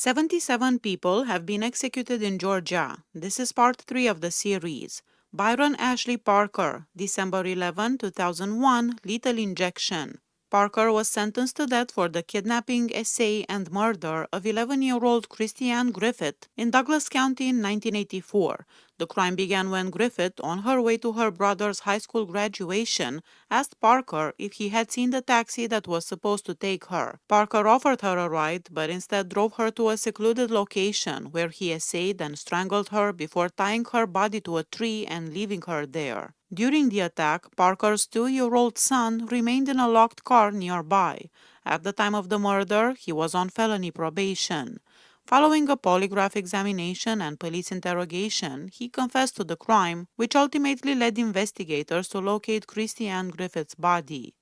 77 people have been executed in Georgia. This is part 3 of the series. Byron Ashley Parker, December 11, 2001, lethal injection. Parker was sentenced to death for the kidnapping, essay, and murder of 11-year-old Christiane Griffith in Douglas County in 1984. The crime began when Griffith, on her way to her brother's high school graduation, asked Parker if he had seen the taxi that was supposed to take her. Parker offered her a ride, but instead drove her to a secluded location where he essayed and strangled her before tying her body to a tree and leaving her there. During the attack, Parker's 2-year-old son remained in a locked car nearby. At the time of the murder, he was on felony probation. Following a polygraph examination and police interrogation, he confessed to the crime, which ultimately led investigators to locate Christiane Griffith's body.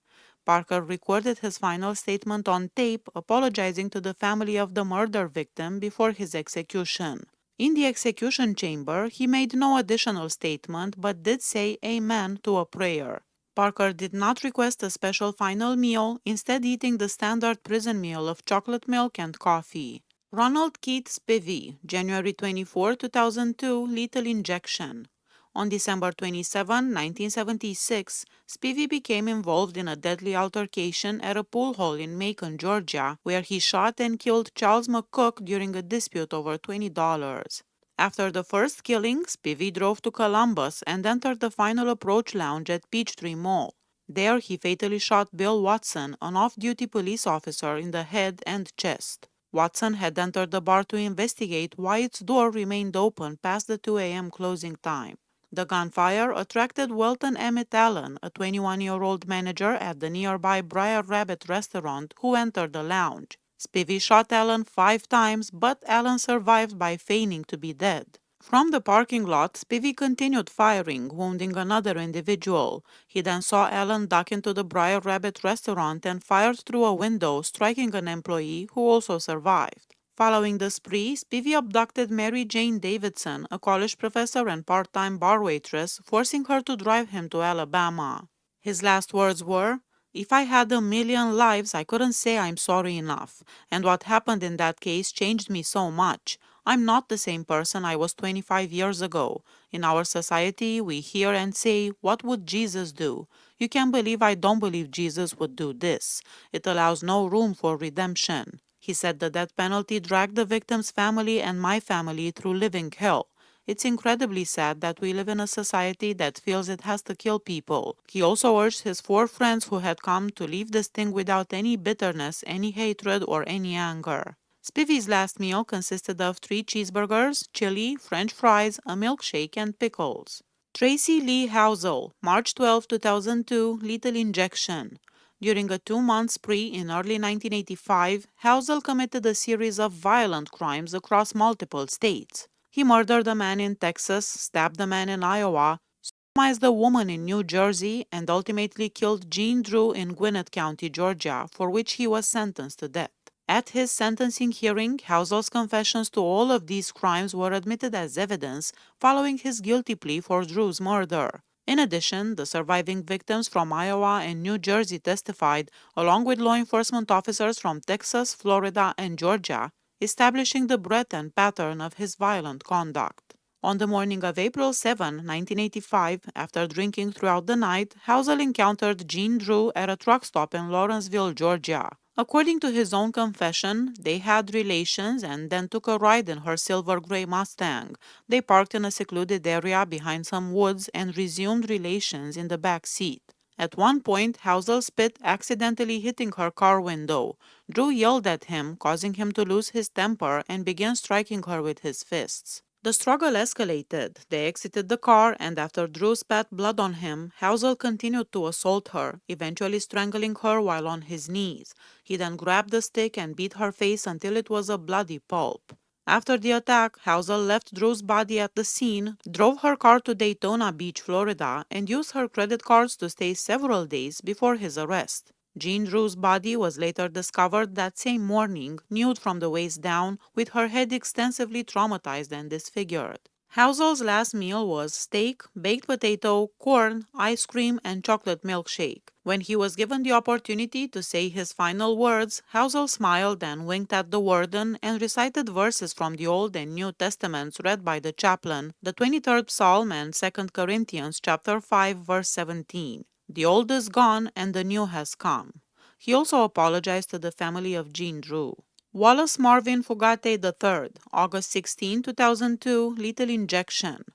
Parker recorded his final statement on tape, apologizing to the family of the murder victim before his execution. In the execution chamber, he made no additional statement but did say amen to a prayer. Parker did not request a special final meal, instead eating the standard prison meal of chocolate milk and coffee. Ronald Keith Spivey, January 24, 2002, lethal injection. On December 27, 1976, Spivey became involved in a deadly altercation at a pool hall in Macon, Georgia, where he shot and killed Charles McCook during a dispute over $20. After the first killing, Spivey drove to Columbus and entered the Final Approach Lounge at Peachtree Mall. There, he fatally shot Bill Watson, an off-duty police officer, in the head and chest. Watson had entered the bar to investigate why its door remained open past the 2 a.m. closing time. The gunfire attracted Welton Emmett Allen, a 21-year-old manager at the nearby Briar Rabbit restaurant, who entered the lounge. Spivey shot Allen 5 times, but Allen survived by feigning to be dead. From the parking lot, Spivey continued firing, wounding another individual. He then saw Allen duck into the Briar Rabbit restaurant and fired through a window, striking an employee who also survived. Following the spree, Spivey abducted Mary Jane Davidson, a college professor and part-time bar waitress, forcing her to drive him to Alabama. His last words were, "If I had a million lives, I couldn't say I'm sorry enough, and what happened in that case changed me so much. I'm not the same person I was 25 years ago. In our society, we hear and say, 'What would Jesus do?' You can't believe I don't believe Jesus would do this. It allows no room for redemption." He said the death penalty dragged the victim's family and my family through living hell. It's incredibly sad that we live in a society that feels it has to kill people. He also urged his 4 friends who had come to leave this thing without any bitterness, any hatred, or any anger. Spivey's last meal consisted of 3 cheeseburgers, chili, French fries, a milkshake, and pickles. Tracy Lee Housel, March 12, 2002, lethal injection. During a 2-month spree in early 1985, Housel committed a series of violent crimes across multiple states. He murdered a man in Texas, stabbed a man in Iowa, sodomized a woman in New Jersey, and ultimately killed Gene Drew in Gwinnett County, Georgia, for which he was sentenced to death. At his sentencing hearing, Housel's confessions to all of these crimes were admitted as evidence following his guilty plea for Drew's murder. In addition, the surviving victims from Iowa and New Jersey testified, along with law enforcement officers from Texas, Florida, and Georgia, establishing the breadth and pattern of his violent conduct. On the morning of April 7, 1985, after drinking throughout the night, Housel encountered Gene Drew at a truck stop in Lawrenceville, Georgia. According to his own confession, they had relations and then took a ride in her silver gray Mustang. They parked in a secluded area behind some woods and resumed relations in the back seat. At one point, Housel spit, accidentally hitting her car window. Drew yelled at him, causing him to lose his temper, and began striking her with his fists. The struggle escalated. They exited the car, and after Drew spat blood on him, Housel continued to assault her, eventually strangling her while on his knees. He then grabbed a stick and beat her face until it was a bloody pulp. After the attack, Housel left Drew's body at the scene, drove her car to Daytona Beach, Florida, and used her credit cards to stay several days before his arrest. Gene Drew's body was later discovered that same morning, nude from the waist down, with her head extensively traumatized and disfigured. Housel's last meal was steak, baked potato, corn, ice cream, and chocolate milkshake. When he was given the opportunity to say his final words, Housel smiled and winked at the warden and recited verses from the Old and New Testaments read by the chaplain, the 23rd Psalm and 2 Corinthians chapter 5 verse 17. The old is gone and the new has come. He also apologized to the family of Jean Drew. Wallace Marvin Fugate III, August 16, 2002, lethal injection.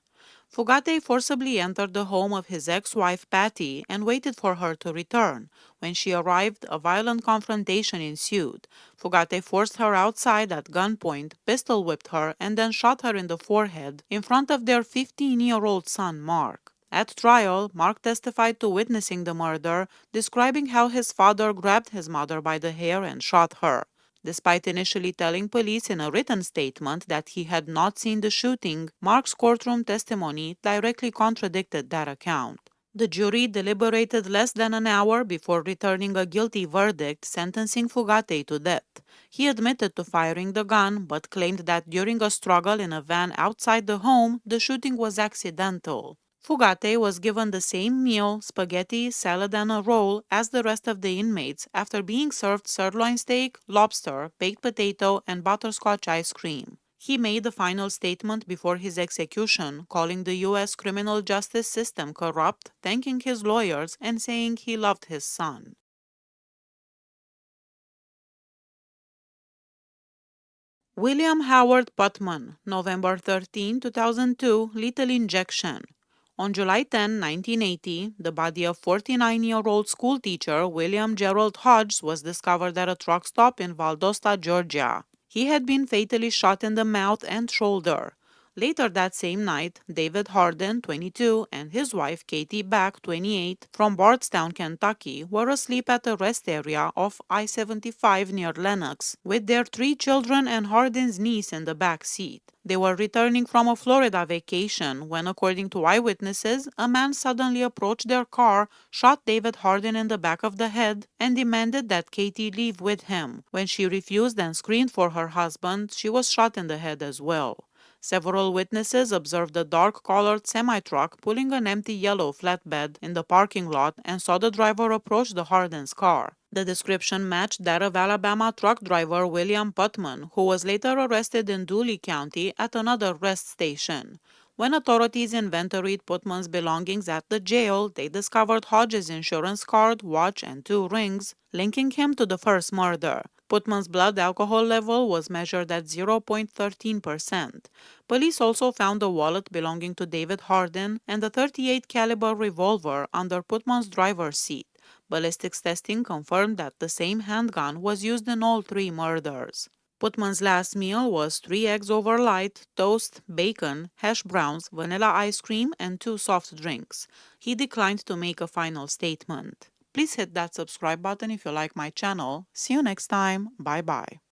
Fugate forcibly entered the home of his ex-wife Patty and waited for her to return. When she arrived, a violent confrontation ensued. Fugate forced her outside at gunpoint, pistol-whipped her, and then shot her in the forehead in front of their 15-year-old son Mark. At trial, Mark testified to witnessing the murder, describing how his father grabbed his mother by the hair and shot her. Despite initially telling police in a written statement that he had not seen the shooting, Mark's courtroom testimony directly contradicted that account. The jury deliberated less than an hour before returning a guilty verdict sentencing Fugate to death. He admitted to firing the gun but claimed that during a struggle in a van outside the home, the shooting was accidental. Fugate was given the same meal, spaghetti, salad, and a roll as the rest of the inmates after being served sirloin steak, lobster, baked potato, and butterscotch ice cream. He made a final statement before his execution, calling the U.S. criminal justice system corrupt, thanking his lawyers, and saying he loved his son. William Howard Putman, November 13, 2002, lethal injection. On July 10, 1980, the body of 49-year-old schoolteacher William Gerald Hodges was discovered at a truck stop in Valdosta, Georgia. He had been fatally shot in the mouth and shoulder. Later that same night, David Harden, 22, and his wife Katie Back, 28, from Bardstown, Kentucky, were asleep at a rest area off I-75 near Lenox, with their 3 children and Harden's niece in the back seat. They were returning from a Florida vacation when, according to eyewitnesses, a man suddenly approached their car, shot David Harden in the back of the head, and demanded that Katie leave with him. When she refused and screamed for her husband, she was shot in the head as well. Several witnesses observed a dark-colored semi-truck pulling an empty yellow flatbed in the parking lot and saw the driver approach the Harden's car. The description matched that of Alabama truck driver William Putman, who was later arrested in Dooley County at another rest station. When authorities inventoried Putman's belongings at the jail, they discovered Hodges' insurance card, watch, and 2 rings, linking him to the first murder. Putman's blood alcohol level was measured at 0.13%. Police also found a wallet belonging to David Harden and a .38 caliber revolver under Putman's driver's seat. Ballistics testing confirmed that the same handgun was used in all 3 murders. Putman's last meal was 3 eggs over light, toast, bacon, hash browns, vanilla ice cream, and 2 soft drinks. He declined to make a final statement. Please hit that subscribe button if you like my channel. See you next time. Bye bye.